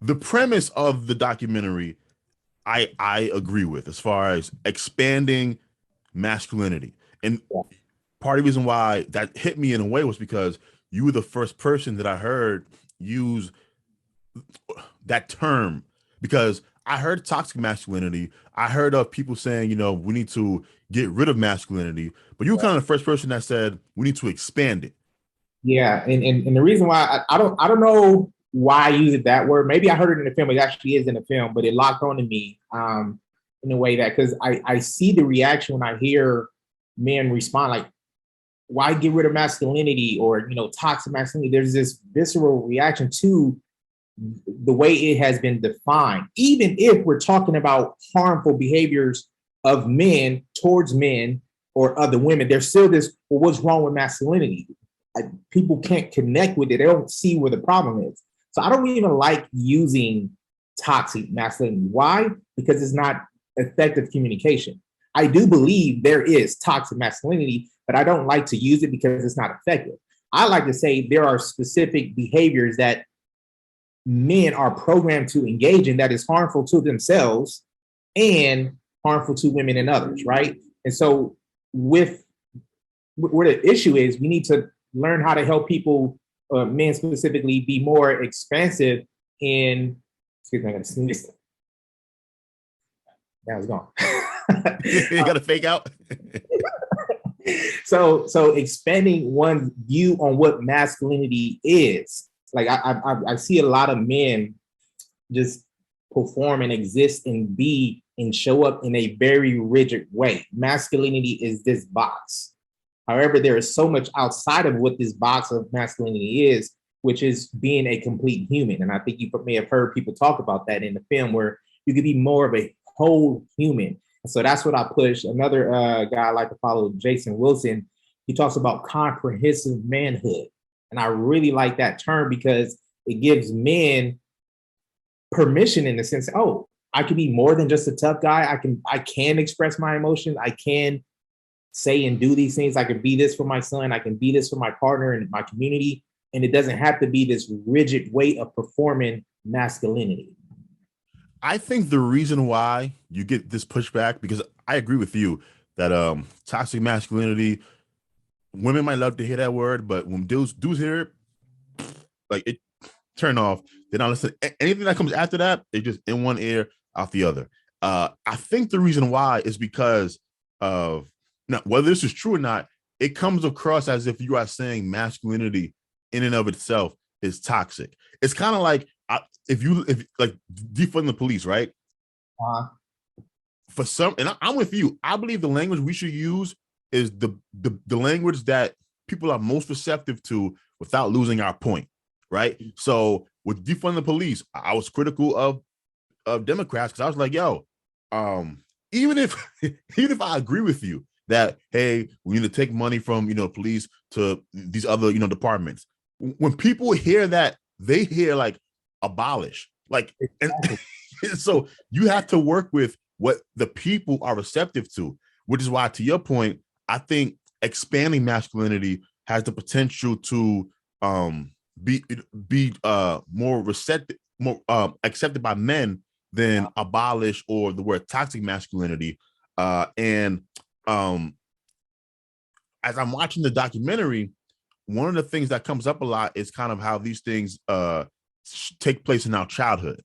the premise of the documentary, I agree with as far as expanding masculinity. And Yeah. part of the reason why that hit me in a way was because you were the first person that I heard use that term. Because I heard toxic masculinity, I heard of people saying, we need to get rid of masculinity, but you were kind of the first person that said we need to expand it. Yeah, and the reason why I don't know why I use it that word. Maybe I heard it in the film. It actually is in the film, but it locked on to me in a way that because I see the reaction when I hear men respond like, "Why get rid of masculinity?" or toxic masculinity. There's this visceral reaction to the way it has been defined. Even if we're talking about harmful behaviors of men towards men or other women, there's still this. Well, what's wrong with masculinity? People can't connect with it. They don't see where the problem is. So I don't even like using toxic masculinity. Why? Because it's not effective communication. I do believe there is toxic masculinity, but I don't like to use it because it's not effective. I like to say there are specific behaviors that men are programmed to engage in that is harmful to themselves and harmful to women and others, right? And so with where the issue is, we need to learn how to help people, men specifically, be more expansive in. Excuse me, I'm gonna sneeze. That was gone. You got to fake out. So expanding one's view on what masculinity is. Like I see a lot of men just perform and exist and be and show up in a very rigid way. Masculinity is this box. However, there is so much outside of what this box of masculinity is, which is being a complete human. And I think you may have heard people talk about that in the film, where you could be more of a whole human. So that's what I push. Another guy I like to follow, Jason Wilson, he talks about comprehensive manhood. And I really like that term because it gives men permission in the sense, oh, I can be more than just a tough guy. I can express my emotions. I can say and do these things. I can be this for my son. I can be this for my partner and my community. And it doesn't have to be this rigid way of performing masculinity. I think the reason why you get this pushback, because I agree with you that toxic masculinity, women might love to hear that word, but when dudes hear it, like it turn off. They don't listen. Anything that comes after that, they just in one ear, out the other. I think the reason why is because of, now, whether this is true or not, it comes across as if you are saying masculinity in and of itself is toxic. It's kind of like, if like defund the police, right? Uh, For some, and I'm with you. I believe the language we should use is the language that people are most receptive to without losing our point, right? So with defund the police, I was critical of Democrats because I was like, yo, even if even if I agree with you that, hey, we need to take money from police to these other departments, when people hear that, they hear like abolish, like, and so you have to work with what the people are receptive to, which is why, to your point, I think expanding masculinity has the potential to be more receptive, more accepted by men than abolish or the word toxic masculinity. And as I'm watching the documentary, one of the things that comes up a lot is kind of how these things take place in our childhood.